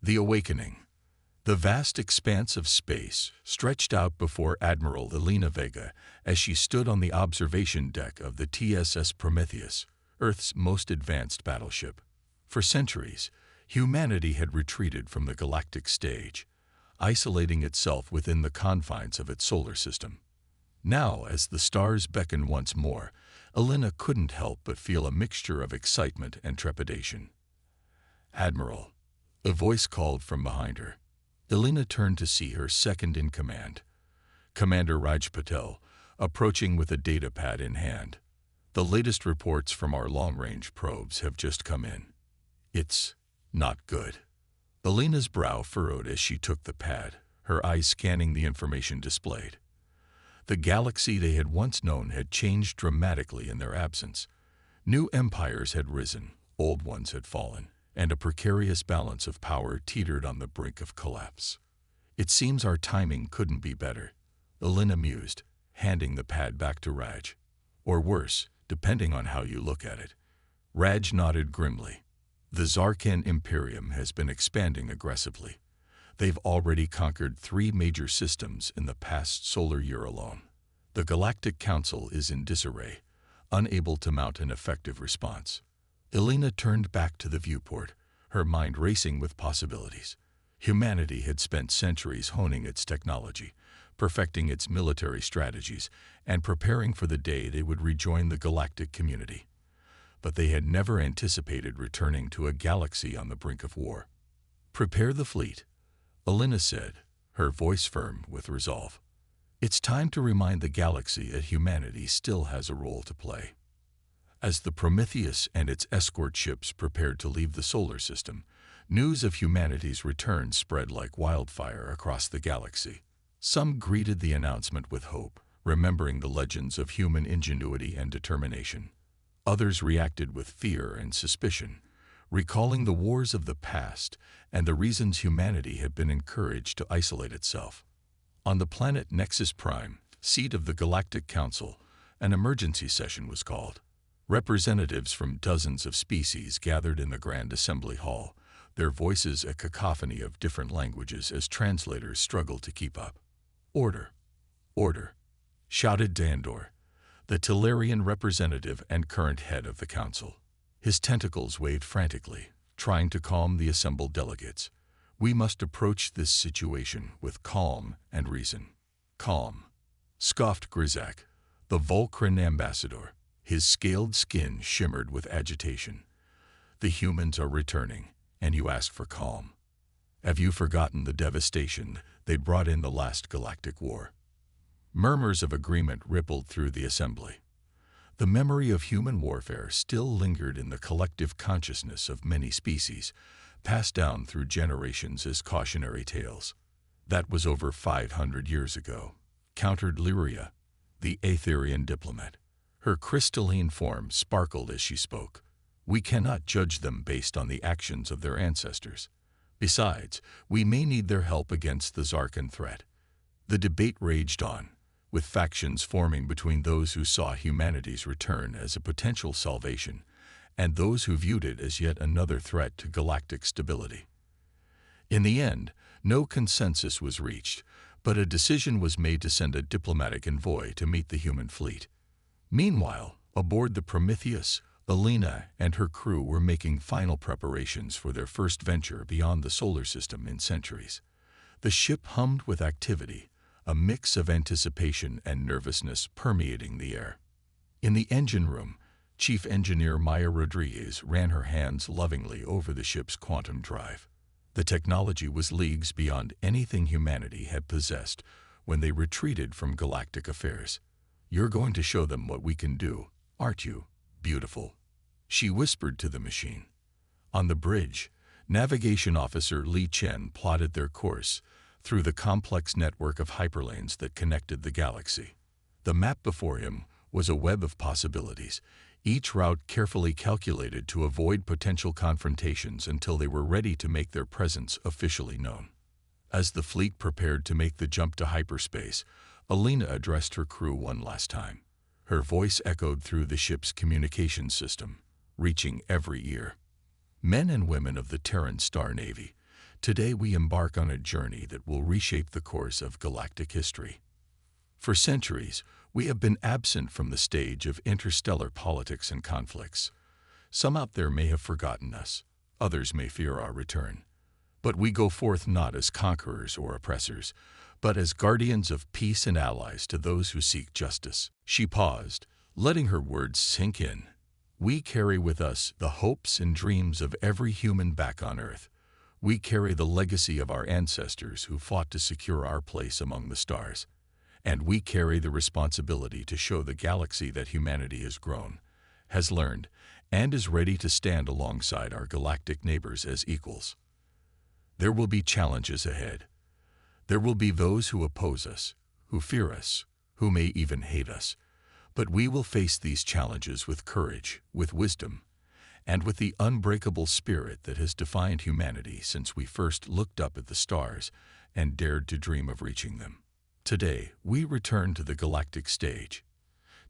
The Awakening. The vast expanse of space stretched out before Admiral Elena Vega as she stood on the observation deck of the TSS Prometheus, Earth's most advanced battleship. For centuries, humanity had retreated from the galactic stage, isolating itself within the confines of its solar system. Now, as the stars beckoned once more, Elena couldn't help but feel a mixture of excitement and trepidation. "Admiral," a voice called from behind her. Elena turned to see her second-in-command, Commander Raj Patel, approaching with a data pad in hand. "The latest reports from our long-range probes have just come in. It's not good." Elena's brow furrowed as she took the pad, her eyes scanning the information displayed. The galaxy they had once known had changed dramatically in their absence. New empires had risen, old ones had fallen, and a precarious balance of power teetered on the brink of collapse. "It seems our timing couldn't be better," Elena mused, handing the pad back to Raj. "Or worse, depending on how you look at it." Raj nodded grimly. "The Zarkan Imperium has been expanding aggressively. They've already conquered 3 major systems in the past solar year alone. The Galactic Council is in disarray, unable to mount an effective response." Elena turned back to the viewport, her mind racing with possibilities. Humanity had spent centuries honing its technology, perfecting its military strategies, and preparing for the day they would rejoin the galactic community. But they had never anticipated returning to a galaxy on the brink of war. "Prepare the fleet," Elena said, her voice firm with resolve. "It's time to remind the galaxy that humanity still has a role to play." As the Prometheus and its escort ships prepared to leave the solar system, news of humanity's return spread like wildfire across the galaxy. Some greeted the announcement with hope, remembering the legends of human ingenuity and determination. Others reacted with fear and suspicion, recalling the wars of the past and the reasons humanity had been encouraged to isolate itself. On the planet Nexus Prime, seat of the Galactic Council, an emergency session was called. Representatives from dozens of species gathered in the Grand Assembly Hall, their voices a cacophony of different languages as translators struggled to keep up. "Order! Order!" shouted Dandor, the Tellarian representative and current head of the council. His tentacles waved frantically, trying to calm the assembled delegates. "We must approach this situation with calm and reason." "Calm," scoffed Grizak, the Volcran ambassador. His scaled skin shimmered with agitation. "The humans are returning, and you ask for calm. Have you forgotten the devastation they brought in the last galactic war?" Murmurs of agreement rippled through the assembly. The memory of human warfare still lingered in the collective consciousness of many species, passed down through generations as cautionary tales. "That was over 500 years ago," countered Lyria, the Aetherian diplomat. Her crystalline form sparkled as she spoke. "We cannot judge them based on the actions of their ancestors. Besides, we may need their help against the Zarkan threat." The debate raged on, with factions forming between those who saw humanity's return as a potential salvation and those who viewed it as yet another threat to galactic stability. In the end, no consensus was reached, but a decision was made to send a diplomatic envoy to meet the human fleet. Meanwhile, aboard the Prometheus, Elena and her crew were making final preparations for their first venture beyond the solar system in centuries. The ship hummed with activity, a mix of anticipation and nervousness permeating the air. In the engine room, Chief Engineer Maya Rodriguez ran her hands lovingly over the ship's quantum drive. The technology was leagues beyond anything humanity had possessed when they retreated from galactic affairs. "You're going to show them what we can do, aren't you, beautiful?" she whispered to the machine. On the bridge, Navigation Officer Li Chen plotted their course through the complex network of hyperlanes that connected the galaxy. The map before him was a web of possibilities, each route carefully calculated to avoid potential confrontations until they were ready to make their presence officially known. As the fleet prepared to make the jump to hyperspace, Elena addressed her crew one last time. Her voice echoed through the ship's communications system, reaching every ear. "Men and women of the Terran Star Navy, Today we embark on a journey that will reshape the course of galactic history. For centuries, we have been absent from the stage of interstellar politics and conflicts. Some out there may have forgotten us, others may fear our return. But we go forth not as conquerors or oppressors, but as guardians of peace and allies to those who seek justice. She paused, letting her words sink in. We carry with us the hopes and dreams of every human back on Earth. We carry the legacy of our ancestors who fought to secure our place among the stars. And we carry the responsibility to show the galaxy that humanity has grown, has learned, and is ready to stand alongside our galactic neighbors as equals. There will be challenges ahead. There will be those who oppose us, who fear us, who may even hate us. But we will face these challenges with courage, with wisdom, and with the unbreakable spirit that has defined humanity since we first looked up at the stars and dared to dream of reaching them. Today, we return to the galactic stage.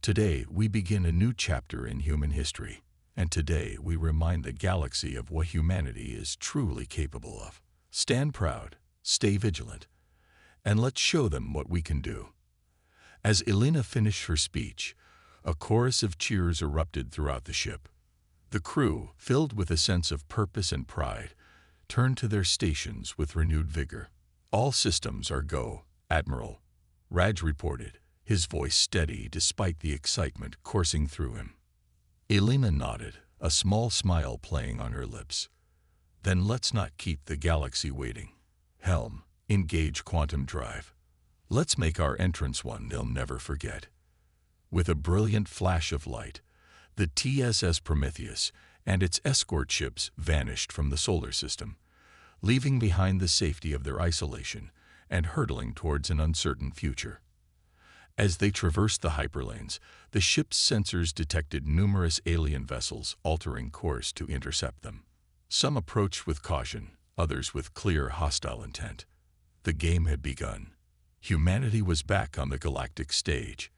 Today, we begin a new chapter in human history. And today, we remind the galaxy of what humanity is truly capable of. Stand proud, stay vigilant, and let's show them what we can do. As Elena finished her speech, a chorus of cheers erupted throughout the ship. The crew, filled with a sense of purpose and pride, turned to their stations with renewed vigor. All systems are go, Admiral, Raj reported, his voice steady despite the excitement coursing through him. Elena nodded, a small smile playing on her lips. Then let's not keep the galaxy waiting. Helm, engage quantum drive. Let's make our entrance one they'll never forget. With a brilliant flash of light, the TSS Prometheus and its escort ships vanished from the solar system, leaving behind the safety of their isolation and hurtling towards an uncertain future. As they traversed the hyperlanes, the ship's sensors detected numerous alien vessels altering course to intercept them. Some approached with caution, others with clear hostile intent. The game had begun. Humanity was back on the galactic stage,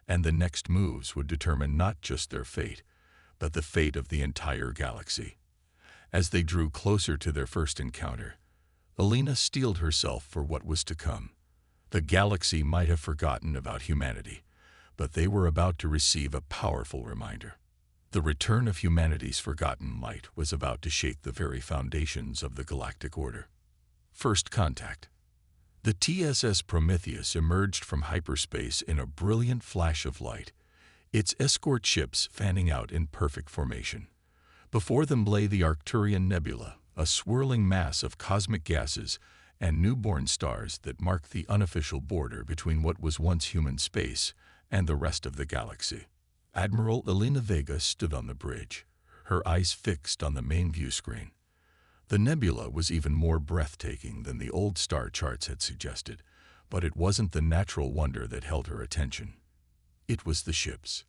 and the next moves would determine not just their fate, but the fate of the entire galaxy. As they drew closer to their first encounter, Elena steeled herself for what was to come. The galaxy might have forgotten about humanity, but they were about to receive a powerful reminder. The return of humanity's forgotten might was about to shake the very foundations of the galactic order. First contact. The TSS Prometheus emerged from hyperspace in a brilliant flash of light, its escort ships fanning out in perfect formation. Before them lay the Arcturian Nebula, a swirling mass of cosmic gases and newborn stars that marked the unofficial border between what was once human space and the rest of the galaxy. Admiral Elena Vega stood on the bridge, her eyes fixed on the main view screen. The nebula was even more breathtaking than the old star charts had suggested, but it wasn't the natural wonder that held her attention. It was the ships.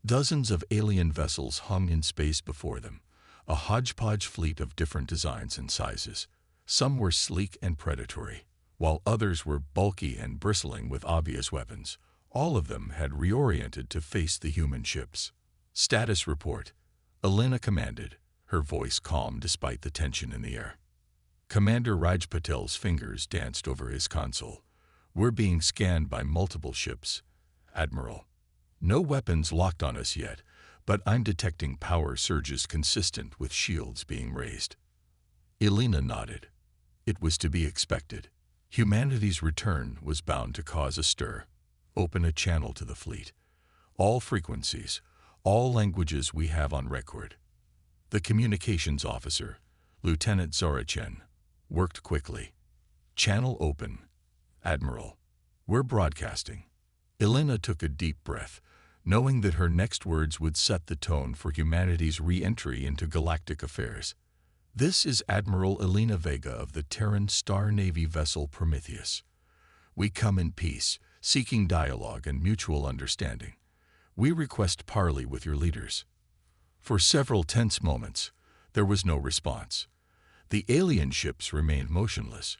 Dozens of alien vessels hung in space before them, a hodgepodge fleet of different designs and sizes. Some were sleek and predatory, while others were bulky and bristling with obvious weapons. All of them had reoriented to face the human ships. Status report, Elena commanded, her voice calm despite the tension in the air. Commander Raj Patel's fingers danced over his console. We're being scanned by multiple ships, Admiral. No weapons locked on us yet, but I'm detecting power surges consistent with shields being raised. Elena nodded. It was to be expected. Humanity's return was bound to cause a stir, open a channel to the fleet. All frequencies, all languages we have on record. The communications officer, Lieutenant Zorachen, worked quickly. Channel open. Admiral, we're broadcasting. Elena took a deep breath, knowing that her next words would set the tone for humanity's re-entry into galactic affairs. This is Admiral Elena Vega of the Terran Star Navy vessel Prometheus. We come in peace, seeking dialogue and mutual understanding. We request parley with your leaders. For several tense moments, there was no response. The alien ships remained motionless,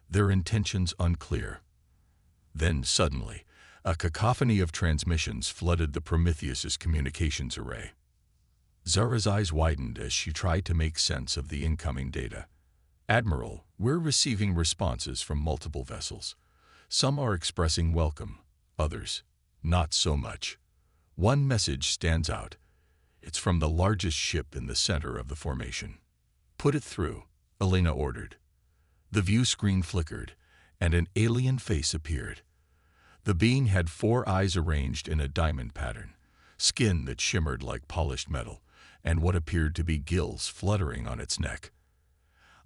their intentions unclear. Then suddenly, a cacophony of transmissions flooded the Prometheus's communications array. Zara's eyes widened as she tried to make sense of the incoming data. Admiral, we're receiving responses from multiple vessels. Some are expressing welcome, others, not so much. One message stands out. It's from the largest ship in the center of the formation. Put it through, Elena ordered. The view screen flickered, and an alien face appeared. The being had 4 eyes arranged in a diamond pattern, skin that shimmered like polished metal, and what appeared to be gills fluttering on its neck.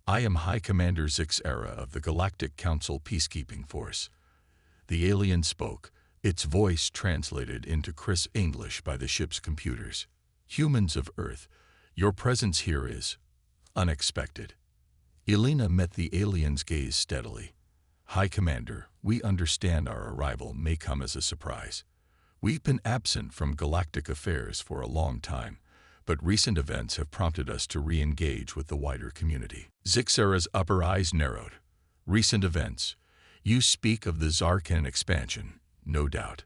I am High Commander Zix Era of the Galactic Council Peacekeeping Force. The alien spoke, its voice translated into crisp English by the ship's computers. Humans of Earth, your presence here is unexpected. Elena met the alien's gaze steadily. High Commander, we understand our arrival may come as a surprise. We've been absent from galactic affairs for a long time, but recent events have prompted us to re-engage with the wider community. Zixera's upper eyes narrowed. Recent events. You speak of the Zarkan expansion, no doubt.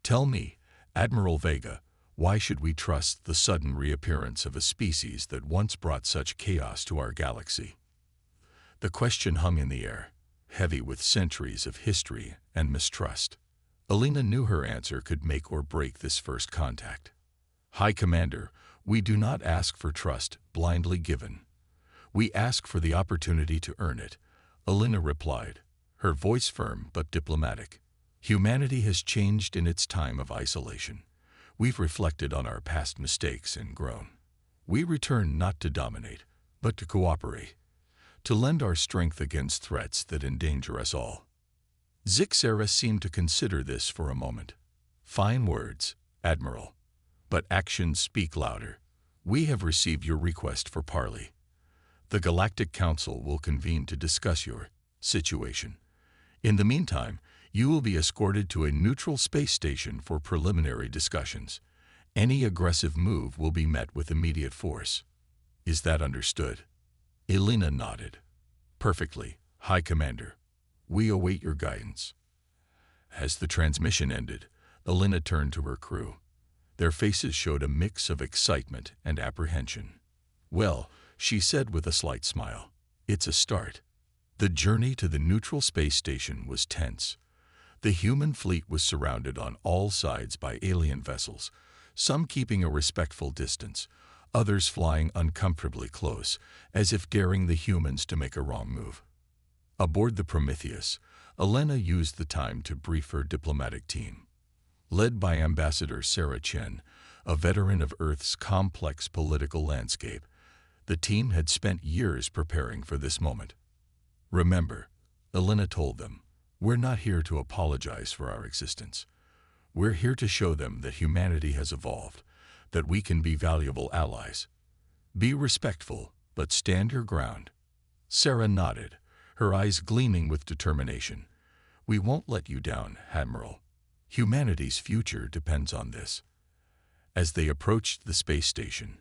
Tell me, Admiral Vega, why should we trust the sudden reappearance of a species that once brought such chaos to our galaxy? The question hung in the air, heavy with centuries of history and mistrust. Elena knew her answer could make or break this first contact. High Commander, we do not ask for trust blindly given. We ask for the opportunity to earn it, Elena replied, her voice firm but diplomatic. Humanity has changed in its time of isolation. We've reflected on our past mistakes and grown. We return not to dominate, but to cooperate, to lend our strength against threats that endanger us all. Zixera seemed to consider this for a moment. Fine words, Admiral, but actions speak louder. We have received your request for parley. The Galactic Council will convene to discuss your situation. In the meantime, you will be escorted to a neutral space station for preliminary discussions. Any aggressive move will be met with immediate force. Is that understood? Elena nodded. Perfectly, High Commander. We await your guidance. As the transmission ended, Elena turned to her crew. Their faces showed a mix of excitement and apprehension. Well, she said with a slight smile, it's a start. The journey to the neutral space station was tense. The human fleet was surrounded on all sides by alien vessels, some keeping a respectful distance, others flying uncomfortably close, as if daring the humans to make a wrong move. Aboard the Prometheus, Elena used the time to brief her diplomatic team. Led by Ambassador Sarah Chen, a veteran of Earth's complex political landscape, the team had spent years preparing for this moment. Remember, Elena told them, we're not here to apologize for our existence. We're here to show them that humanity has evolved, that we can be valuable allies. Be respectful, but stand your ground. Sarah nodded, her eyes gleaming with determination. We won't let you down, Admiral. Humanity's future depends on this. As they approached the space station,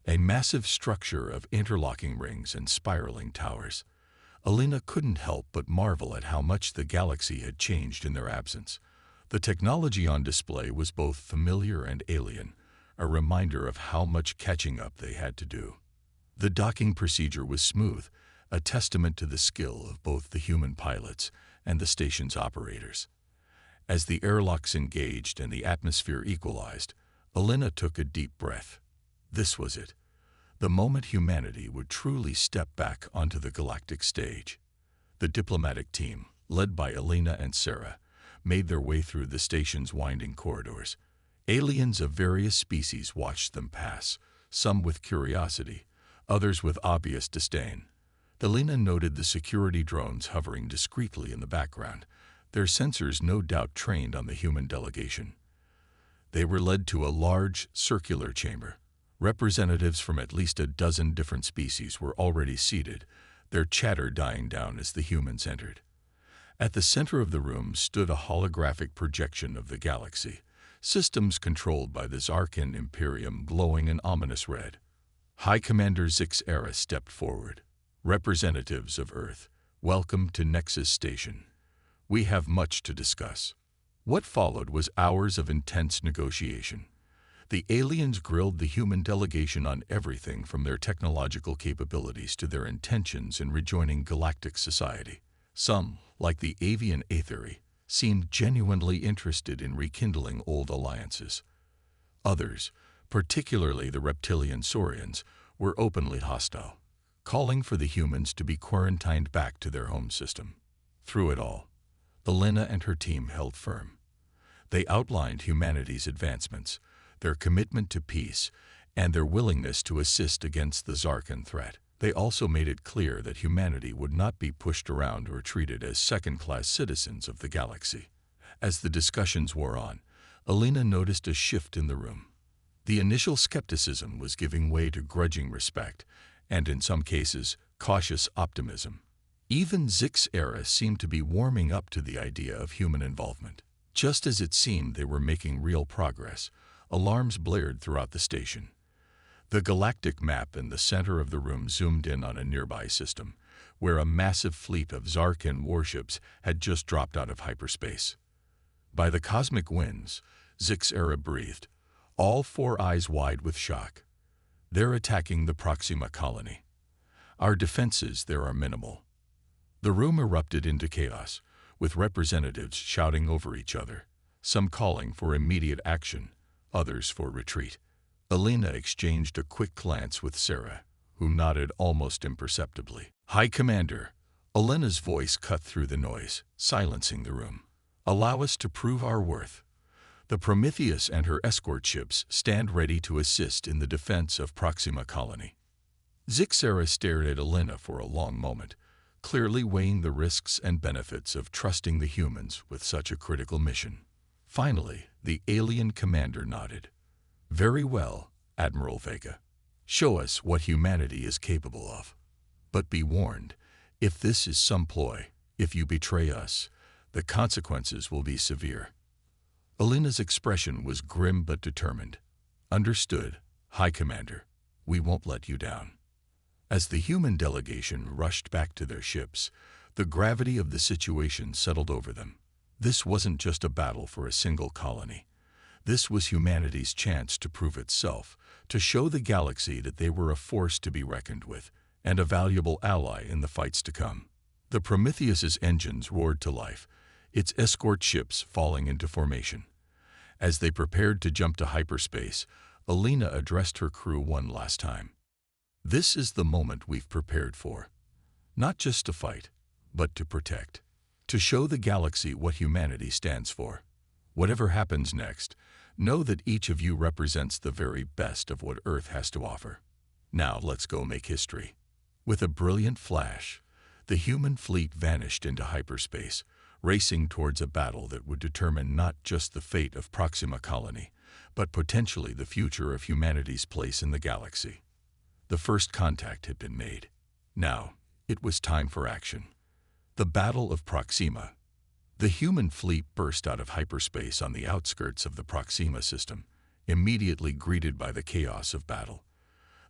a massive structure of interlocking rings and spiraling towers, Elena couldn't help but marvel at how much the galaxy had changed in their absence. The technology on display was both familiar and alien, a reminder of how much catching up they had to do. The docking procedure was smooth, a testament to the skill of both the human pilots and the station's operators. As the airlocks engaged and the atmosphere equalized, Elena took a deep breath. This was it. The moment humanity would truly step back onto the galactic stage. The diplomatic team, led by Elena and Sarah, made their way through the station's winding corridors. Aliens of various species watched them pass, some with curiosity, others with obvious disdain. Elena noted the security drones hovering discreetly in the background, their sensors no doubt trained on the human delegation. They were led to a large, circular chamber. Representatives from at least a dozen different species were already seated, their chatter dying down as the humans entered. At the center of the room stood a holographic projection of the galaxy, systems controlled by the Zarkan Imperium glowing an ominous red. High Commander Zix Era stepped forward. Representatives of Earth, welcome to Nexus Station. We have much to discuss. What followed was hours of intense negotiation. The aliens grilled the human delegation on everything from their technological capabilities to their intentions in rejoining galactic society. Some, like the avian Aetheri, seemed genuinely interested in rekindling old alliances. Others, particularly the reptilian Saurians, were openly hostile, calling for the humans to be quarantined back to their home system. Through it all, Elena and her team held firm. They outlined humanity's advancements, their commitment to peace, and their willingness to assist against the Zarkan threat. They also made it clear that humanity would not be pushed around or treated as second-class citizens of the galaxy. As the discussions wore on, Elena noticed a shift in the room. The initial skepticism was giving way to grudging respect, and in some cases, cautious optimism. Even Zix's era seemed to be warming up to the idea of human involvement. Just as it seemed they were making real progress, alarms blared throughout the station. The galactic map in the center of the room zoomed in on a nearby system, where a massive fleet of Zarkan warships had just dropped out of hyperspace. By the cosmic winds, Zix's era breathed, all four eyes wide with shock. They're attacking the Proxima colony. Our defenses there are minimal. The room erupted into chaos, with representatives shouting over each other, some calling for immediate action, others for retreat. Elena exchanged a quick glance with Sarah, who nodded almost imperceptibly. "High Commander," Elena's voice cut through the noise, silencing the room. "Allow us to prove our worth. The Prometheus and her escort ships stand ready to assist in the defense of Proxima colony." Zixera stared at Elena for a long moment, clearly weighing the risks and benefits of trusting the humans with such a critical mission. Finally, the alien commander nodded. "Very well, Admiral Vega. Show us what humanity is capable of. But be warned, if this is some ploy, if you betray us, the consequences will be severe." Elena's expression was grim but determined. "Understood, High Commander. We won't let you down." As the human delegation rushed back to their ships, the gravity of the situation settled over them. This wasn't just a battle for a single colony. This was humanity's chance to prove itself, to show the galaxy that they were a force to be reckoned with, and a valuable ally in the fights to come. The Prometheus's engines roared to life, its escort ships falling into formation. As they prepared to jump to hyperspace, Elena addressed her crew one last time. "This is the moment we've prepared for. Not just to fight, but to protect. To show the galaxy what humanity stands for. Whatever happens next, know that each of you represents the very best of what Earth has to offer. Now let's go make history." With a brilliant flash, the human fleet vanished into hyperspace, racing towards a battle that would determine not just the fate of Proxima colony, but potentially the future of humanity's place in the galaxy. The first contact had been made. Now, it was time for action. The Battle of Proxima. The human fleet burst out of hyperspace on the outskirts of the Proxima system, immediately greeted by the chaos of battle.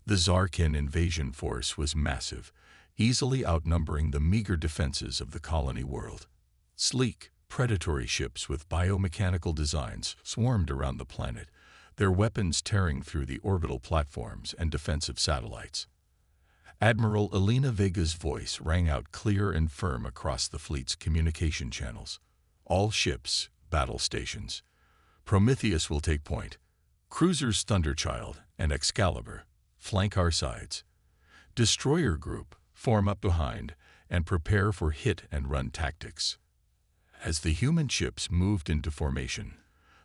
The Zarkan invasion force was massive, easily outnumbering the meager defenses of the colony world. Sleek, predatory ships with biomechanical designs swarmed around the planet, their weapons tearing through the orbital platforms and defensive satellites. Admiral Elena Vega's voice rang out clear and firm across the fleet's communication channels. "All ships, battle stations. Prometheus will take point. Cruisers Thunderchild and Excalibur flank our sides. Destroyer Group, form up behind and prepare for hit-and-run tactics." As the human ships moved into formation,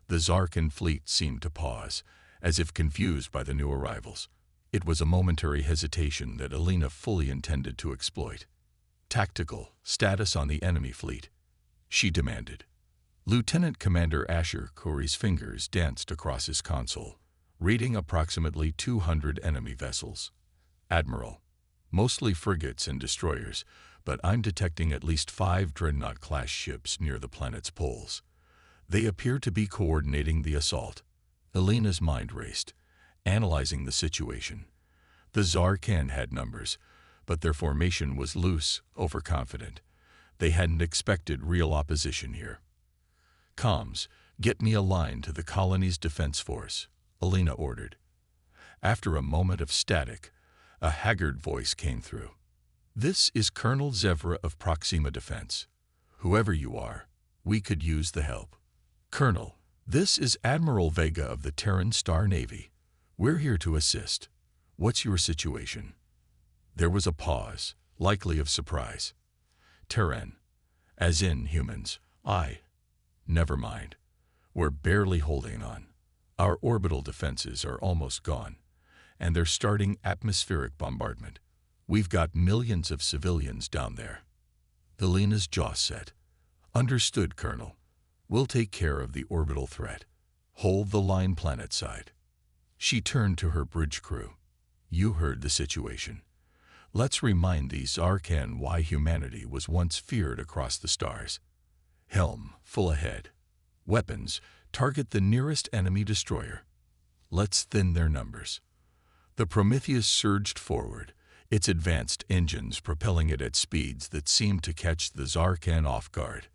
the Zarkan fleet seemed to pause, as if confused by the new arrivals. It was a momentary hesitation that Elena fully intended to exploit. "Tactical status on the enemy fleet," she demanded. Lieutenant Commander Asher Corey's fingers danced across his console, reading approximately 200 enemy vessels. "Admiral, mostly frigates and destroyers, but I'm detecting at least 5 Dreadnought-class ships near the planet's poles. They appear to be coordinating the assault." Elena's mind raced, analyzing the situation. The Zarkan had numbers, but their formation was loose, overconfident. They hadn't expected real opposition here. "Comms, get me a line to the colony's defense force," Alina ordered. After a moment of static, a haggard voice came through. "This is Colonel Zevra of Proxima Defense. Whoever you are, we could use the help." "Colonel, this is Admiral Vega of the Terran Star Navy. We're here to assist. What's your situation?" There was a pause, likely of surprise. "Terran, as in humans. Never mind. We're barely holding on. Our orbital defenses are almost gone, and they're starting atmospheric bombardment. We've got millions of civilians down there." Alina's jaw set. "Understood, Colonel. We'll take care of the orbital threat. Hold the line planet side." She turned to her bridge crew. "You heard the situation. Let's remind these Zarkan why humanity was once feared across the stars. Helm, full ahead. Weapons, target the nearest enemy destroyer. Let's thin their numbers." The Prometheus surged forward, its advanced engines propelling it at speeds that seemed to catch the Zarkan off guard.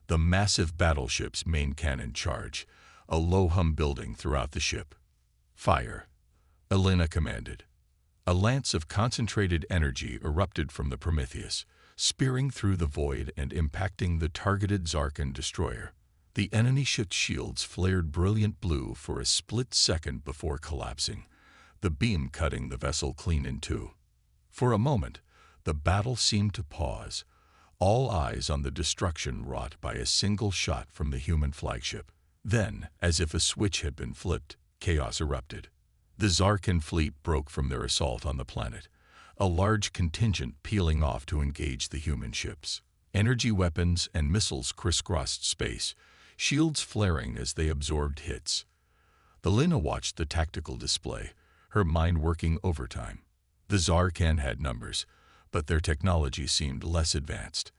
The massive battleship's main cannon charge, a low-hum building throughout the ship. "Fire," Alina commanded. A lance of concentrated energy erupted from the Prometheus, spearing through the void and impacting the targeted Zarkan destroyer. The enemy ship's shields flared brilliant blue for a split second before collapsing, the beam cutting the vessel clean in two. For a moment, the battle seemed to pause, all eyes on the destruction wrought by a single shot from the human flagship. Then, as if a switch had been flipped, chaos erupted. The Zarkan fleet broke from their assault on the planet, a large contingent peeling off to engage the human ships. Energy weapons and missiles crisscrossed space, shields flaring as they absorbed hits. Alina watched the tactical display, her mind working overtime. The Zarkan had numbers, but their technology seemed less advanced.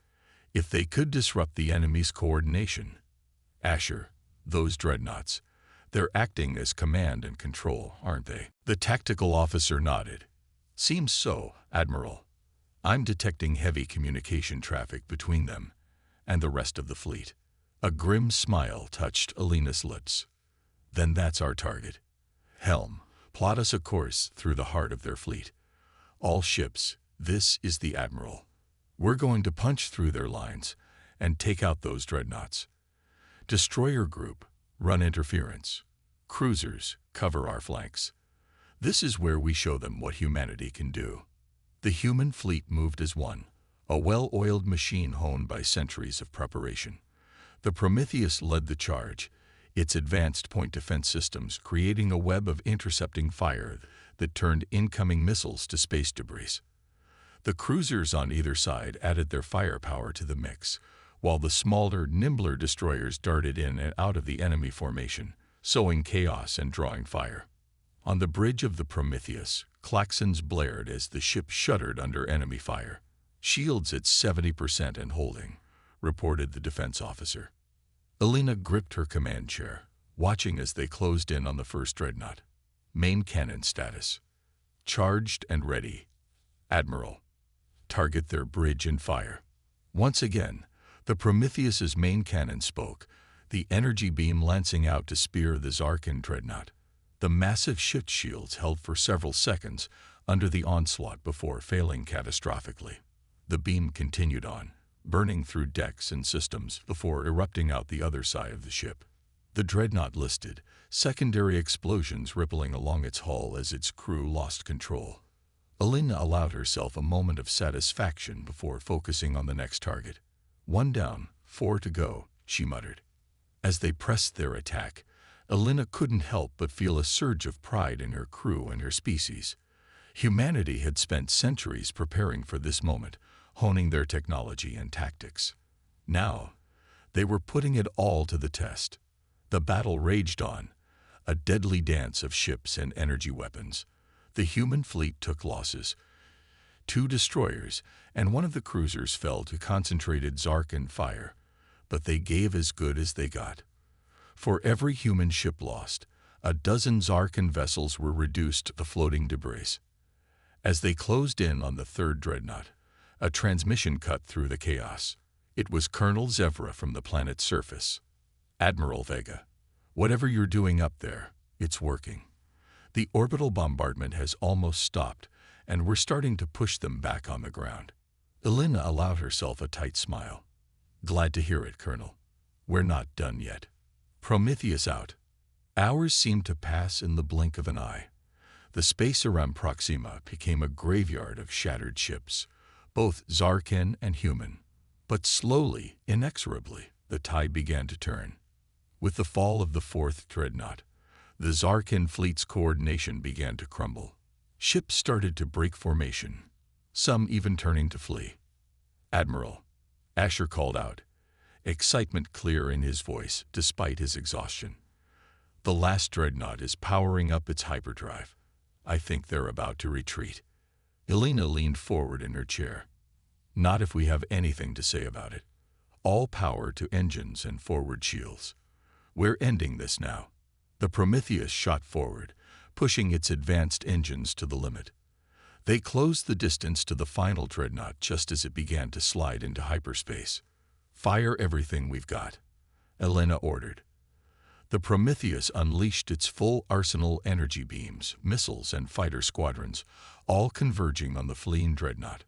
If they could disrupt the enemy's coordination. Asher, those dreadnoughts, they're acting as command and control, aren't they? The tactical officer nodded. "Seems so, Admiral. I'm detecting heavy communication traffic between them and the rest of the fleet." A grim smile touched Alina's lips. "Then that's our target. Helm, plot us a course through the heart of their fleet. All ships, this is the Admiral. We're going to punch through their lines and take out those dreadnoughts. Destroyer group, run interference. Cruisers, cover our flanks. This is where we show them what humanity can do." The human fleet moved as one, a well-oiled machine honed by centuries of preparation. The Prometheus led the charge, its advanced point defense systems creating a web of intercepting fire that turned incoming missiles to space debris. The cruisers on either side added their firepower to the mix, while the smaller, nimbler destroyers darted in and out of the enemy formation, sowing chaos and drawing fire. On the bridge of the Prometheus, klaxons blared as the ship shuddered under enemy fire. "Shields at 70% and holding," reported the defense officer. Alina gripped her command chair, watching as they closed in on the first dreadnought. Main cannon status. "Charged and ready. Admiral, target their bridge and fire." Once again, the Prometheus's main cannon spoke, the energy beam lancing out to spear the Zarkan dreadnought. The massive ship shields held for several seconds under the onslaught before failing catastrophically. The beam continued on, burning through decks and systems before erupting out the other side of the ship. The dreadnought listed, secondary explosions rippling along its hull as its crew lost control. Alina allowed herself a moment of satisfaction before focusing on the next target. "One down, 4 to go," she muttered. As they pressed their attack, Alina couldn't help but feel a surge of pride in her crew and her species. Humanity had spent centuries preparing for this moment, honing their technology and tactics. Now, they were putting it all to the test. The battle raged on, a deadly dance of ships and energy weapons. The human fleet took losses. 2 destroyers and 1 of the cruisers fell to concentrated Zarkan fire, but they gave as good as they got. For every human ship lost, a dozen Zarkan vessels were reduced to floating debris. As they closed in on the third dreadnought, a transmission cut through the chaos. It was Colonel Zevra from the planet's surface. "Admiral Vega, whatever you're doing up there, It's working. The orbital bombardment has almost stopped, and we're starting to push them back on the ground. Elena allowed herself a tight smile. Glad to hear it, Colonel. We're not done yet. Prometheus out. Hours seemed to pass in the blink of an eye. The space around Proxima became a graveyard of shattered ships, both Zarkin and human. But slowly, inexorably, the tide began to turn. With the fall of the fourth dreadnought, the Zarkin fleet's coordination began to crumble. Ships started to break formation, some even turning to flee. "Admiral," Asher called out, excitement clear in his voice despite his exhaustion. "The last dreadnought is powering up its hyperdrive. I think they're about to retreat." Elena leaned forward in her chair. "Not if we have anything to say about it. All power to engines and forward shields. We're ending this now." The Prometheus shot forward, pushing its advanced engines to the limit. They closed the distance to the final dreadnought just as it began to slide into hyperspace. "Fire everything we've got," Elena ordered. The Prometheus unleashed its full arsenal energy beams, missiles, and fighter squadrons, all converging on the fleeing dreadnought.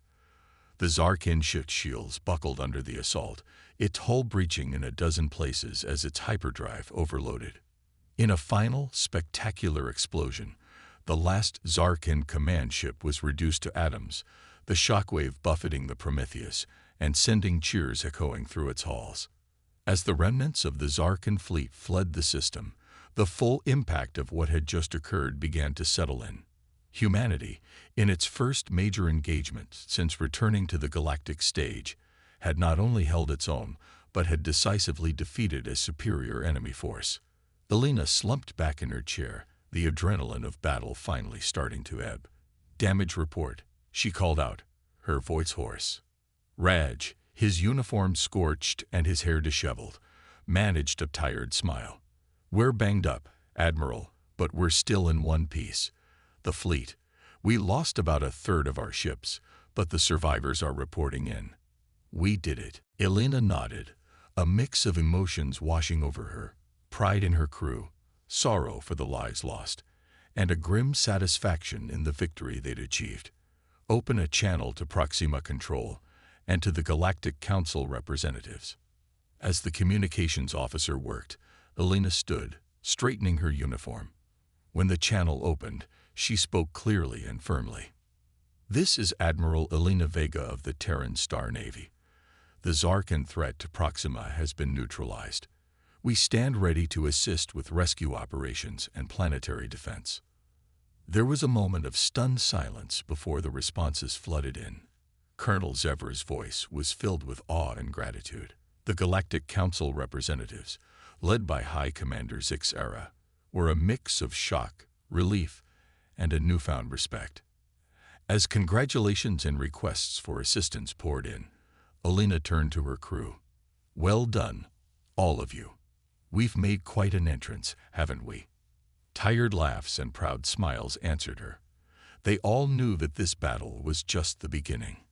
The Zarkin ship shields buckled under the assault, its hull breaching in a dozen places as its hyperdrive overloaded. In a final, spectacular explosion, the last Zarkin command ship was reduced to atoms, the shockwave buffeting the Prometheus and sending cheers echoing through its halls. As the remnants of the Zarkin fleet fled the system, the full impact of what had just occurred began to settle in. Humanity, in its first major engagement since returning to the galactic stage, had not only held its own, but had decisively defeated a superior enemy force. Elena slumped back in her chair, the adrenaline of battle finally starting to ebb. "Damage report," she called out, her voice hoarse. Raj, his uniform scorched and his hair disheveled, managed a tired smile. "We're banged up, Admiral, but we're still in one piece. The fleet. We lost about a third of our ships, but the survivors are reporting in." "We did it." Elena nodded, a mix of emotions washing over her. Pride in her crew, sorrow for the lives lost, and a grim satisfaction in the victory they'd achieved. "Open a channel to Proxima Control and to the Galactic Council representatives." As the communications officer worked, Elena stood, straightening her uniform. When the channel opened, she spoke clearly and firmly. "This is Admiral Elena Vega of the Terran Star Navy. The Zarkin threat to Proxima has been neutralized. We stand ready to assist with rescue operations and planetary defense." There was a moment of stunned silence before the responses flooded in. Colonel Zevra's voice was filled with awe and gratitude. The Galactic Council representatives, led by High Commander Zixara, were a mix of shock, relief, and a newfound respect. As congratulations and requests for assistance poured in, Elena turned to her crew. "Well done, all of you. We've made quite an entrance, haven't we?" Tired laughs and proud smiles answered her. They all knew that this battle was just the beginning.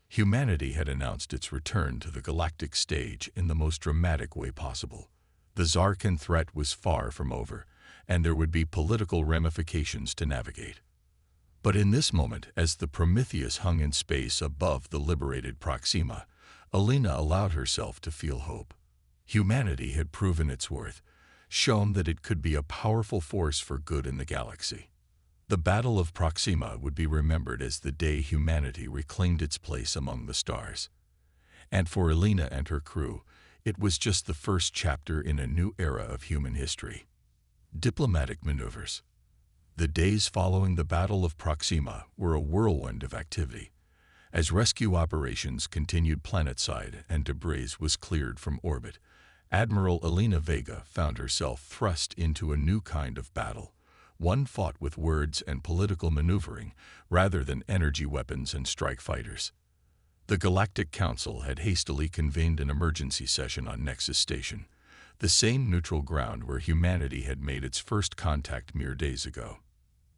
Humanity had announced its return to the galactic stage in the most dramatic way possible. The Zarkin threat was far from over, and there would be political ramifications to navigate. But in this moment, as the Prometheus hung in space above the liberated Proxima, Elena allowed herself to feel hope. Humanity had proven its worth, shown that it could be a powerful force for good in the galaxy. The Battle of Proxima would be remembered as the day humanity reclaimed its place among the stars. And for Elena and her crew, it was just the first chapter in a new era of human history. Diplomatic maneuvers. The days following the Battle of Proxima were a whirlwind of activity. As rescue operations continued planetside and debris was cleared from orbit, Admiral Elena Vega found herself thrust into a new kind of battle, one fought with words and political maneuvering rather than energy weapons and strike fighters. The Galactic Council had hastily convened an emergency session on Nexus Station, the same neutral ground where humanity had made its first contact mere days ago.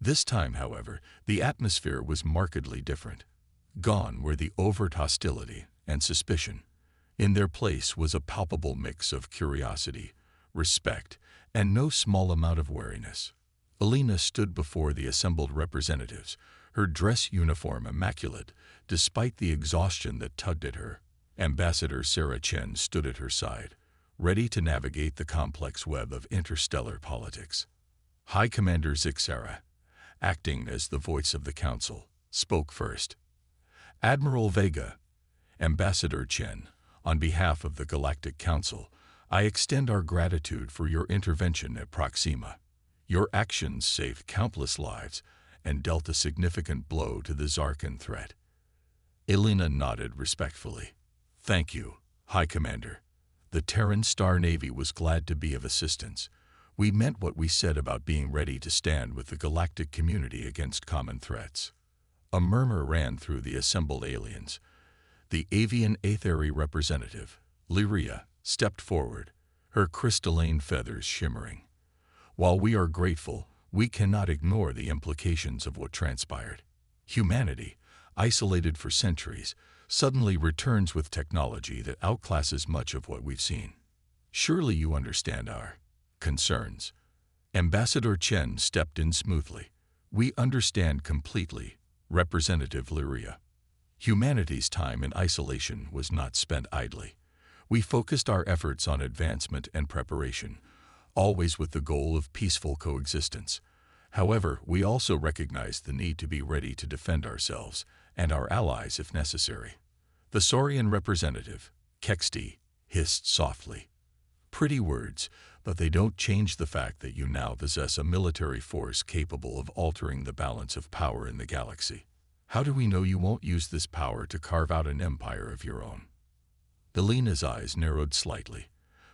This time, however, the atmosphere was markedly different. Gone were the overt hostility and suspicion. In their place was a palpable mix of curiosity, respect, and no small amount of wariness. Alina stood before the assembled representatives, her dress uniform immaculate, despite the exhaustion that tugged at her. Ambassador Sarah Chen stood at her side, ready to navigate the complex web of interstellar politics. High Commander Zixara, acting as the voice of the Council, spoke first. Admiral Vega, Ambassador Chen, on behalf of the Galactic Council, I extend our gratitude for your intervention at Proxima. Your actions saved countless lives and dealt a significant blow to the Zarkan threat. Alina nodded respectfully. Thank you, High Commander. The Terran Star Navy was glad to be of assistance. We meant what we said about being ready to stand with the galactic community against common threats. A murmur ran through the assembled aliens. The avian aetheri representative, Lyria, stepped forward, her crystalline feathers shimmering. While we are grateful, we cannot ignore the implications of what transpired. Humanity, isolated for centuries, suddenly returns with technology that outclasses much of what we've seen. Surely you understand our concerns. Ambassador Chen stepped in smoothly. We understand completely, Representative Lyria. Humanity's time in isolation was not spent idly. We focused our efforts on advancement and preparation, always with the goal of peaceful coexistence. However, we also recognized the need to be ready to defend ourselves and our allies if necessary. The Saurian representative, Kexti, hissed softly. Pretty words, but they don't change the fact that you now possess a military force capable of altering the balance of power in the galaxy. How do we know you won't use this power to carve out an empire of your own? Alina's eyes narrowed slightly,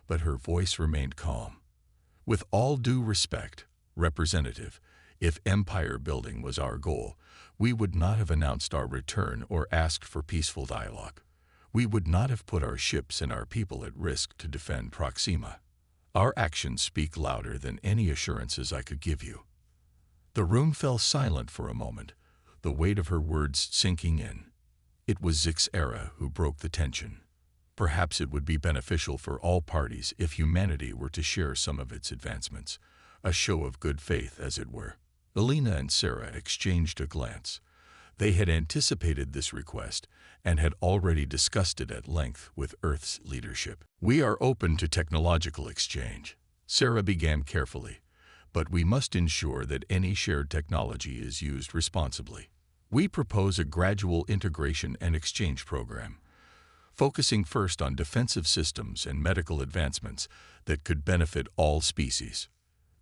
but her voice remained calm. With all due respect, Representative, if empire building was our goal, we would not have announced our return or asked for peaceful dialogue. We would not have put our ships and our people at risk to defend Proxima. Our actions speak louder than any assurances I could give you. The room fell silent for a moment, the weight of her words sinking in. It was Zixara who broke the tension. Perhaps it would be beneficial for all parties if humanity were to share some of its advancements, a show of good faith, as it were. Alina and Sarah exchanged a glance. They had anticipated this request and had already discussed it at length with Earth's leadership. We are open to technological exchange, Sarah began carefully, but we must ensure that any shared technology is used responsibly. We propose a gradual integration and exchange program, focusing first on defensive systems and medical advancements that could benefit all species.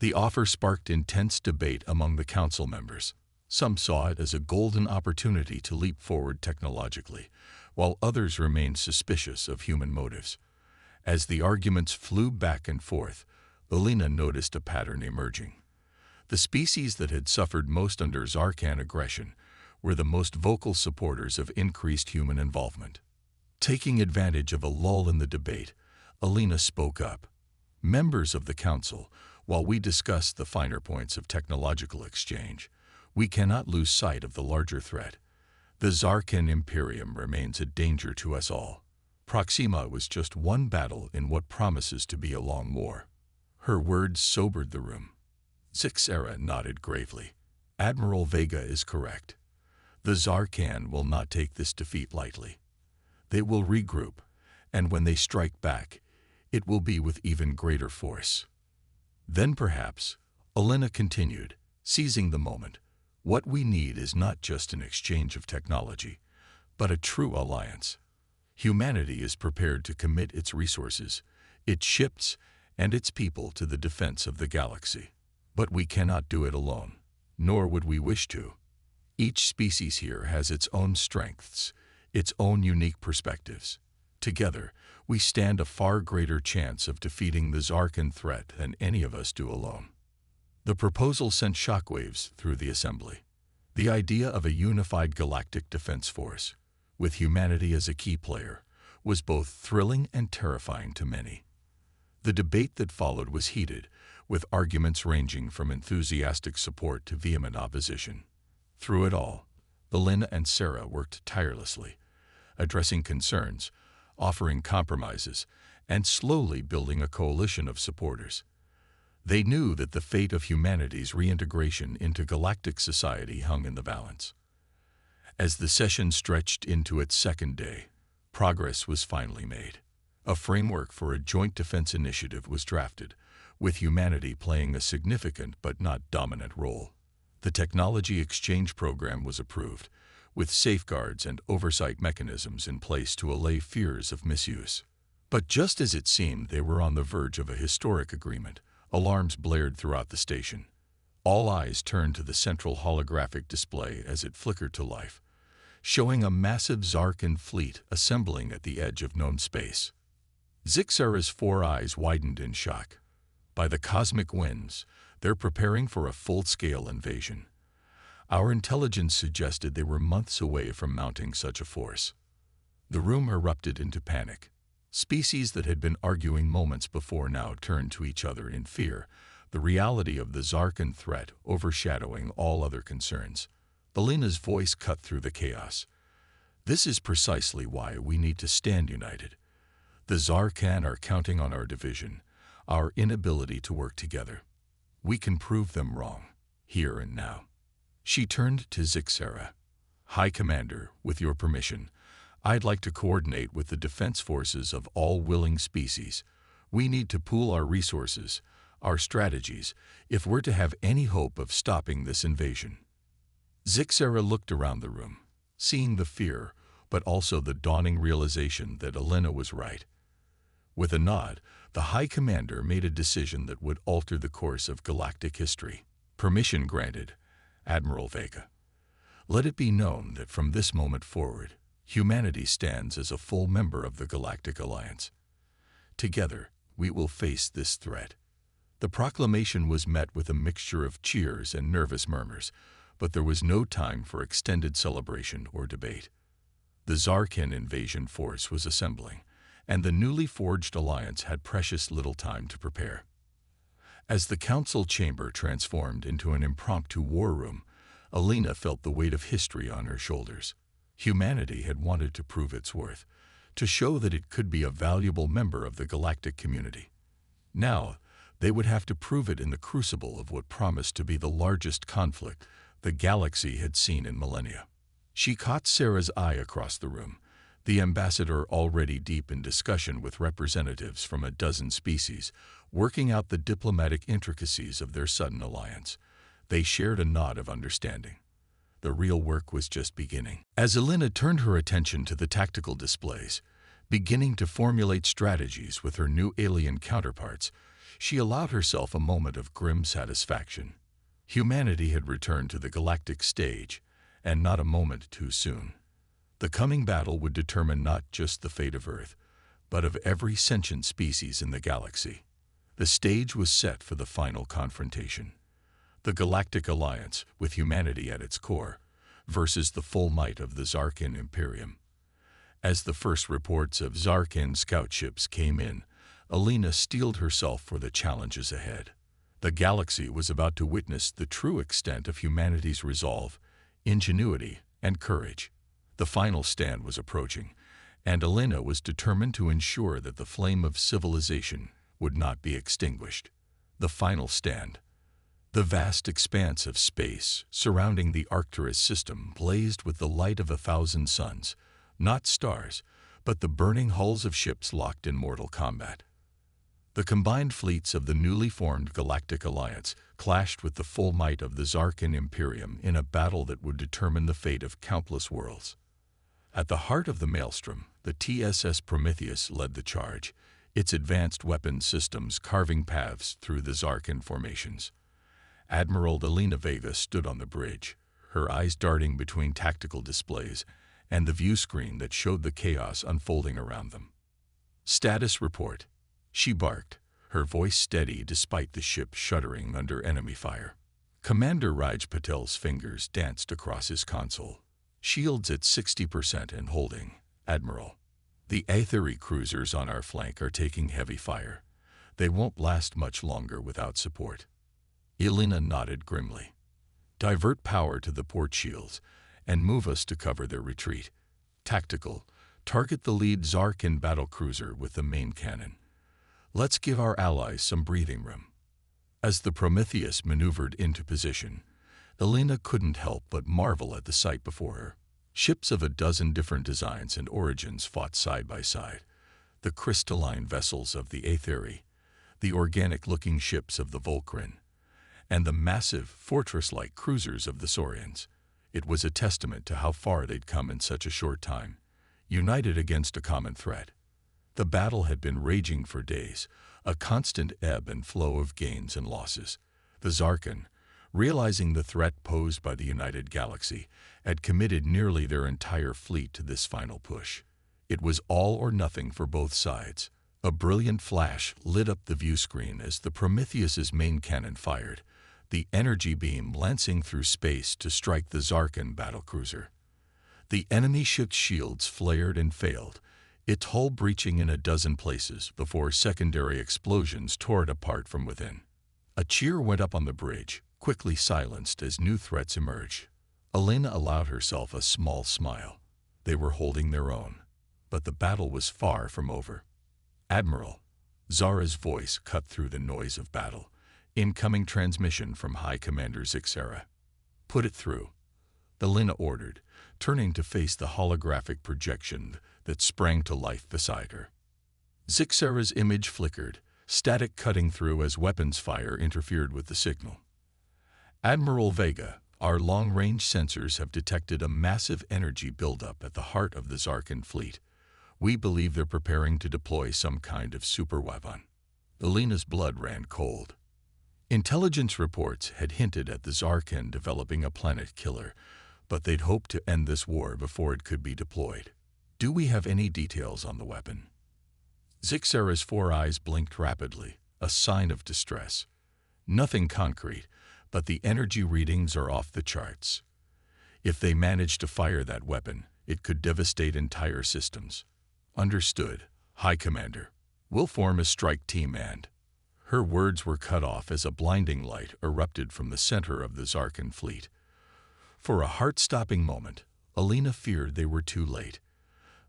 The offer sparked intense debate among the council members. Some saw it as a golden opportunity to leap forward technologically, while others remained suspicious of human motives. As the arguments flew back and forth, Alina noticed a pattern emerging. The species that had suffered most under Zarkan aggression were the most vocal supporters of increased human involvement. Taking advantage of a lull in the debate, Alina spoke up. Members of the council, while we discuss the finer points of technological exchange, we cannot lose sight of the larger threat. The Zarkan Imperium remains a danger to us all. Proxima was just one battle in what promises to be a long war. Her words sobered the room. Zixara nodded gravely. Admiral Vega is correct. The Zarkan will not take this defeat lightly. They will regroup, and when they strike back, it will be with even greater force. Then perhaps, Alina continued, seizing the moment, what we need is not just an exchange of technology, but a true alliance. Humanity is prepared to commit its resources, its ships, and its people to the defense of the galaxy. But we cannot do it alone, nor would we wish to. Each species here has its own strengths, its own unique perspectives. Together, we stand a far greater chance of defeating the Zarkan threat than any of us do alone. The proposal sent shockwaves through the assembly. The idea of a unified galactic defense force, with humanity as a key player, was both thrilling and terrifying to many. The debate that followed was heated, with arguments ranging from enthusiastic support to vehement opposition. Through it all, Alina and Sarah worked tirelessly, addressing concerns, offering compromises, and slowly building a coalition of supporters. They knew that the fate of humanity's reintegration into galactic society hung in the balance. As the session stretched into its second day, progress was finally made. A framework for a joint defense initiative was drafted, with humanity playing a significant but not dominant role. The technology exchange program was approved, with safeguards and oversight mechanisms in place to allay fears of misuse. But just as it seemed they were on the verge of a historic agreement, alarms blared throughout the station. All eyes turned to the central holographic display as it flickered to life, showing a massive Zarkan fleet assembling at the edge of known space. Zixara's four eyes widened in shock. By the cosmic winds, they're preparing for a full-scale invasion. Our intelligence suggested they were months away from mounting such a force. The room erupted into panic. Species that had been arguing moments before now turned to each other in fear, the reality of the Zarkan threat overshadowing all other concerns. Alina's voice cut through the chaos. This is precisely why we need to stand united. The Zarkan are counting on our division, our inability to work together. We can prove them wrong, here and now. She turned to Zixara. High Commander, with your permission, I'd like to coordinate with the defense forces of all willing species. We need to pool our resources, our strategies, if we're to have any hope of stopping this invasion. Zixara looked around the room, seeing the fear, but also the dawning realization that Alina was right. With a nod, the High Commander made a decision that would alter the course of galactic history. Permission granted, Admiral Vega. Let it be known that from this moment forward, humanity stands as a full member of the Galactic Alliance. Together, we will face this threat. The proclamation was met with a mixture of cheers and nervous murmurs, but there was no time for extended celebration or debate. The Zarkan invasion force was assembling, and the newly forged alliance had precious little time to prepare. As the council chamber transformed into an impromptu war room, Alina felt the weight of history on her shoulders. Humanity had wanted to prove its worth, to show that it could be a valuable member of the galactic community. Now, they would have to prove it in the crucible of what promised to be the largest conflict the galaxy had seen in millennia. She caught Sarah's eye across the room, the ambassador already deep in discussion with representatives from a dozen species, working out the diplomatic intricacies of their sudden alliance. They shared a nod of understanding. The real work was just beginning. As Alina turned her attention to the tactical displays, beginning to formulate strategies with her new alien counterparts, she allowed herself a moment of grim satisfaction. Humanity had returned to the galactic stage, and not a moment too soon. The coming battle would determine not just the fate of Earth, but of every sentient species in the galaxy. The stage was set for the final confrontation. The Galactic Alliance, with humanity at its core, versus the full might of the Zarkan Imperium. As the first reports of Zarkan scout ships came in, Alina steeled herself for the challenges ahead. The galaxy was about to witness the true extent of humanity's resolve, ingenuity, and courage. The final stand was approaching, and Alina was determined to ensure that the flame of civilization would not be extinguished. The final stand. The vast expanse of space surrounding the Arcturus system blazed with the light of 1,000 suns, not stars, but the burning hulls of ships locked in mortal combat. The combined fleets of the newly formed Galactic Alliance clashed with the full might of the Zarkan Imperium in a battle that would determine the fate of countless worlds. At the heart of the maelstrom, the TSS Prometheus led the charge, its advanced weapon systems carving paths through the Zarkan formations. Admiral Alina Vega stood on the bridge, her eyes darting between tactical displays and the view screen that showed the chaos unfolding around them. Status report. She barked, her voice steady despite the ship shuddering under enemy fire. Commander Raj Patel's fingers danced across his console. Shields at 60% and holding, Admiral. The Aetheri cruisers on our flank are taking heavy fire. They won't last much longer without support. Alina nodded grimly. Divert power to the port shields and move us to cover their retreat. Tactical, target the lead Zarkan battlecruiser with the main cannon. Let's give our allies some breathing room. As the Prometheus maneuvered into position, Elena couldn't help but marvel at the sight before her. Ships of a dozen different designs and origins fought side by side. The crystalline vessels of the Aetheri, the organic-looking ships of the Volcrin, and the massive, fortress-like cruisers of the Saurians. It was a testament to how far they'd come in such a short time, united against a common threat. The battle had been raging for days, a constant ebb and flow of gains and losses. The Zarkan, realizing the threat posed by the United Galaxy, had committed nearly their entire fleet to this final push. It was all or nothing for both sides. A brilliant flash lit up the view screen as the Prometheus's main cannon fired, the energy beam lancing through space to strike the Zarkan battlecruiser. The enemy ship's shields flared and failed, its hull breaching in a dozen places before secondary explosions tore it apart from within. A cheer went up on the bridge, quickly silenced as new threats emerged. Elena allowed herself a small smile. They were holding their own, but the battle was far from over. "Admiral," Zara's voice cut through the noise of battle. "Incoming transmission from High Commander Zixera." "Put it through," Elena ordered, turning to face the holographic projection that sprang to life beside her. Zixera's image flickered, static cutting through as weapons fire interfered with the signal. "Admiral Vega, our long-range sensors have detected a massive energy buildup at the heart of the Zarkan fleet. We believe they're preparing to deploy some kind of superweapon." Elena's blood ran cold. Intelligence reports had hinted at the Zarkan developing a planet killer, but they'd hoped to end this war before it could be deployed. "Do we have any details on the weapon?" Zixera's four eyes blinked rapidly, a sign of distress. "Nothing concrete, but the energy readings are off the charts. If they manage to fire that weapon, it could devastate entire systems." "Understood, High Commander. We'll form a strike team and—" Her words were cut off as a blinding light erupted from the center of the Zarkan fleet. For a heart-stopping moment, Elena feared they were too late.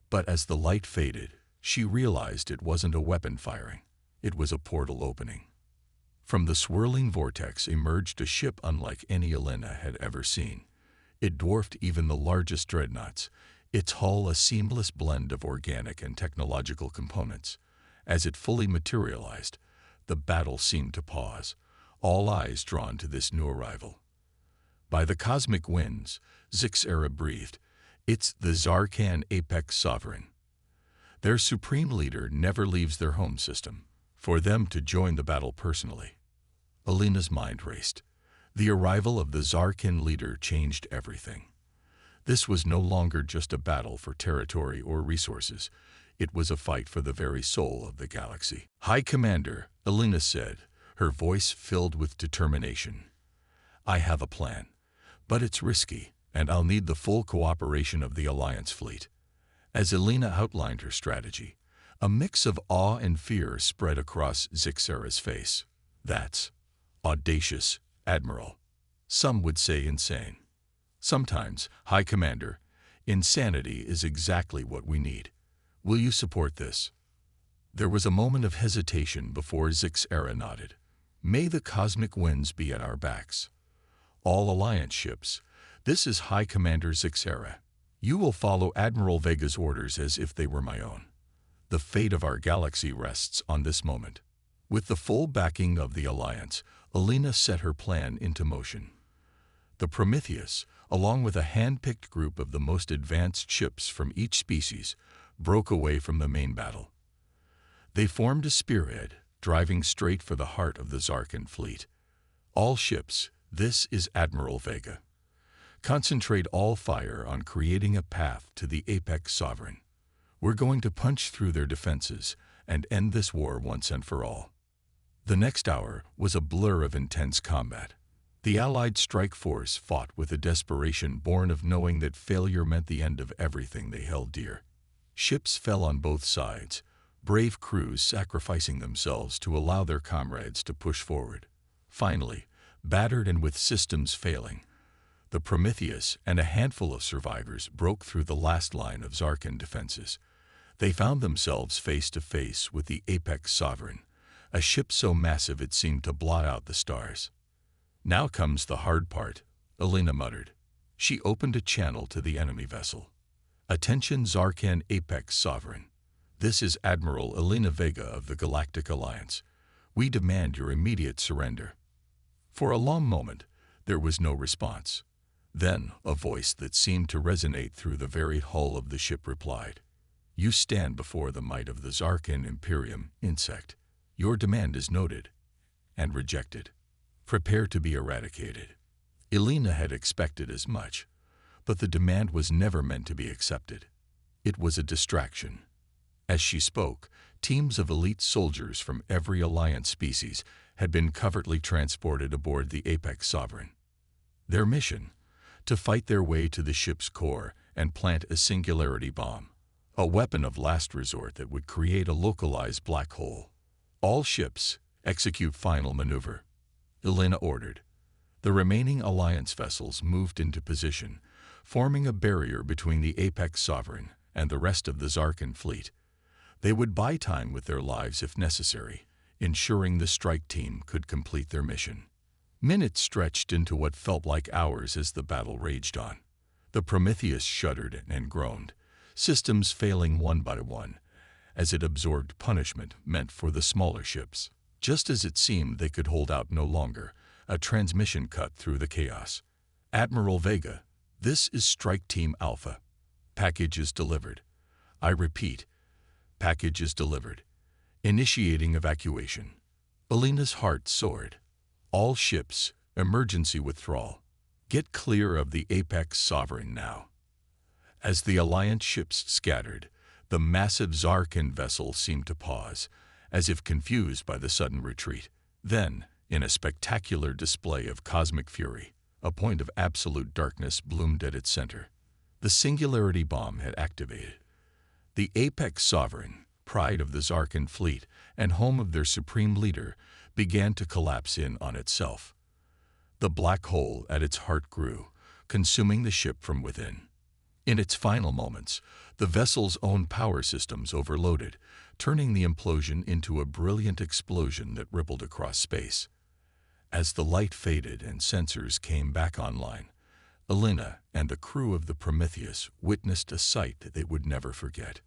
But as the light faded, she realized it wasn't a weapon firing. It was a portal opening. From the swirling vortex emerged a ship unlike any Elena had ever seen. It dwarfed even the largest dreadnoughts, its hull a seamless blend of organic and technological components. As it fully materialized, the battle seemed to pause, all eyes drawn to this new arrival. "By the cosmic winds," Zixera breathed, "it's the Zarkan Apex Sovereign. Their supreme leader never leaves their home system. For them to join the battle personally." Elena's mind raced. The arrival of the Zarkan leader changed everything. This was no longer just a battle for territory or resources. It was a fight for the very soul of the galaxy. "High Commander," Elena said, her voice filled with determination. "I have a plan, but it's risky, and I'll need the full cooperation of the Alliance fleet." As Elena outlined her strategy, a mix of awe and fear spread across Zixera's face. "That's audacious, Admiral. Some would say insane." "Sometimes, High Commander, insanity is exactly what we need. Will you support this?" There was a moment of hesitation before Zixera nodded. "May the cosmic winds be at our backs. All Alliance ships, this is High Commander Zixera. You will follow Admiral Vega's orders as if they were my own. The fate of our galaxy rests on this moment." With the full backing of the Alliance, Elena set her plan into motion. The Prometheus, along with a hand-picked group of the most advanced ships from each species, broke away from the main battle. They formed a spearhead, driving straight for the heart of the Zarkan fleet. "All ships, this is Admiral Vega. Concentrate all fire on creating a path to the Apex Sovereign. We're going to punch through their defenses and end this war once and for all." The next hour was a blur of intense combat. The Allied strike force fought with a desperation born of knowing that failure meant the end of everything they held dear. Ships fell on both sides, brave crews sacrificing themselves to allow their comrades to push forward. Finally, battered and with systems failing, the Prometheus and a handful of survivors broke through the last line of Zarkan defenses. They found themselves face to face with the Apex Sovereign, a ship so massive it seemed to blot out the stars. "Now comes the hard part," Elena muttered. She opened a channel to the enemy vessel. "Attention Zarkan Apex Sovereign. This is Admiral Elena Vega of the Galactic Alliance. We demand your immediate surrender." For a long moment, there was no response. Then, a voice that seemed to resonate through the very hull of the ship replied, "You stand before the might of the Zarkan Imperium, insect. Your demand is noted and rejected. Prepare to be eradicated." Elena had expected as much, but the demand was never meant to be accepted. It was a distraction. As she spoke, teams of elite soldiers from every Alliance species had been covertly transported aboard the Apex Sovereign. Their mission? To fight their way to the ship's core and plant a singularity bomb, a weapon of last resort that would create a localized black hole. "All ships, execute final maneuver," Elena ordered. The remaining Alliance vessels moved into position, forming a barrier between the Apex Sovereign and the rest of the Zarkan fleet. They would buy time with their lives if necessary, ensuring the strike team could complete their mission. Minutes stretched into what felt like hours as the battle raged on. The Prometheus shuddered and groaned, systems failing one by one, as it absorbed punishment meant for the smaller ships. Just as it seemed they could hold out no longer, a transmission cut through the chaos. "Admiral Vega, this is Strike Team Alpha. Package is delivered. I repeat, package is delivered. Initiating evacuation." Elena's heart soared. "All ships, emergency withdrawal. Get clear of the Apex Sovereign now." As the Alliance ships scattered, the massive Zarkan vessel seemed to pause, as if confused by the sudden retreat. Then, in a spectacular display of cosmic fury, a point of absolute darkness bloomed at its center. The singularity bomb had activated. The Apex Sovereign, pride of the Zarkan fleet and home of their supreme leader, began to collapse in on itself. The black hole at its heart grew, consuming the ship from within. In its final moments, the vessel's own power systems overloaded, turning the implosion into a brilliant explosion that rippled across space. As the light faded and sensors came back online, Elena and the crew of the Prometheus witnessed a sight that they would never forget.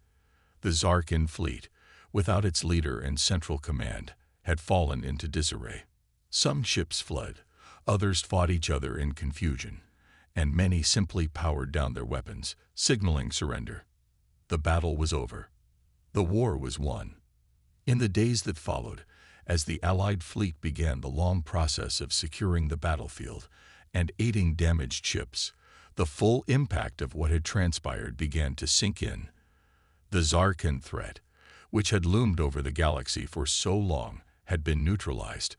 The Zarkan fleet, without its leader and central command, had fallen into disarray. Some ships fled, others fought each other in confusion, and many simply powered down their weapons, signaling surrender. The battle was over. The war was won. In the days that followed, as the Allied fleet began the long process of securing the battlefield and aiding damaged ships, the full impact of what had transpired began to sink in. The Zarkan threat, which had loomed over the galaxy for so long, had been neutralized.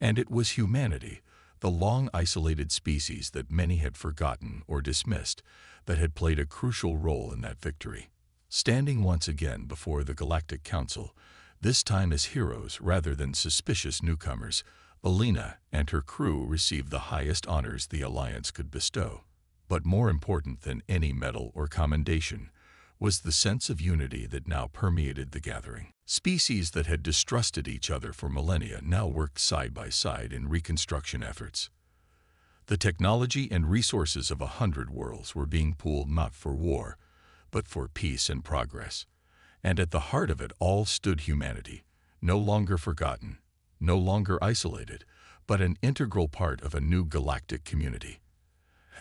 And it was humanity, the long-isolated species that many had forgotten or dismissed, that had played a crucial role in that victory. Standing once again before the Galactic Council, this time as heroes rather than suspicious newcomers, Elena and her crew received the highest honors the Alliance could bestow. But more important than any medal or commendation was the sense of unity that now permeated the gathering. Species that had distrusted each other for millennia now worked side by side in reconstruction efforts. The technology and resources of 100 worlds were being pooled not for war, but for peace and progress. And at the heart of it all stood humanity, no longer forgotten, no longer isolated, but an integral part of a new galactic community.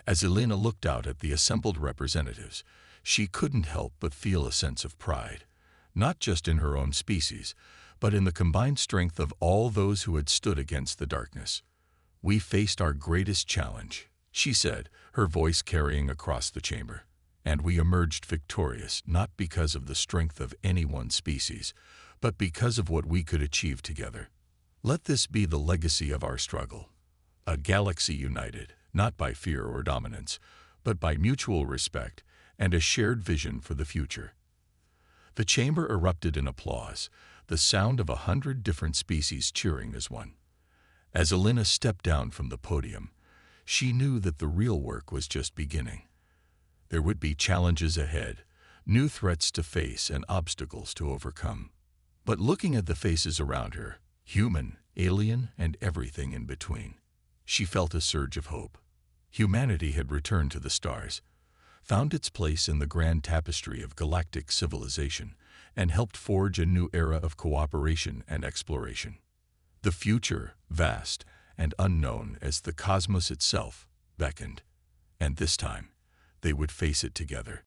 As Elena looked out at the assembled representatives, she couldn't help but feel a sense of pride, not just in her own species, but in the combined strength of all those who had stood against the darkness. "We faced our greatest challenge," she said, her voice carrying across the chamber. "And we emerged victorious not because of the strength of any one species, but because of what we could achieve together. Let this be the legacy of our struggle. A galaxy united, not by fear or dominance, but by mutual respect and a shared vision for the future." The chamber erupted in applause, the sound of 100 different species cheering as one. As Elena stepped down from the podium, she knew that the real work was just beginning. There would be challenges ahead, new threats to face and obstacles to overcome. But looking at the faces around her, Human, alien, and everything in between. She felt a surge of hope. Humanity had returned to the stars, found its place in the grand tapestry of galactic civilization, and helped forge a new era of cooperation and exploration. The future, vast and unknown as the cosmos itself, beckoned, and this time they would face it together.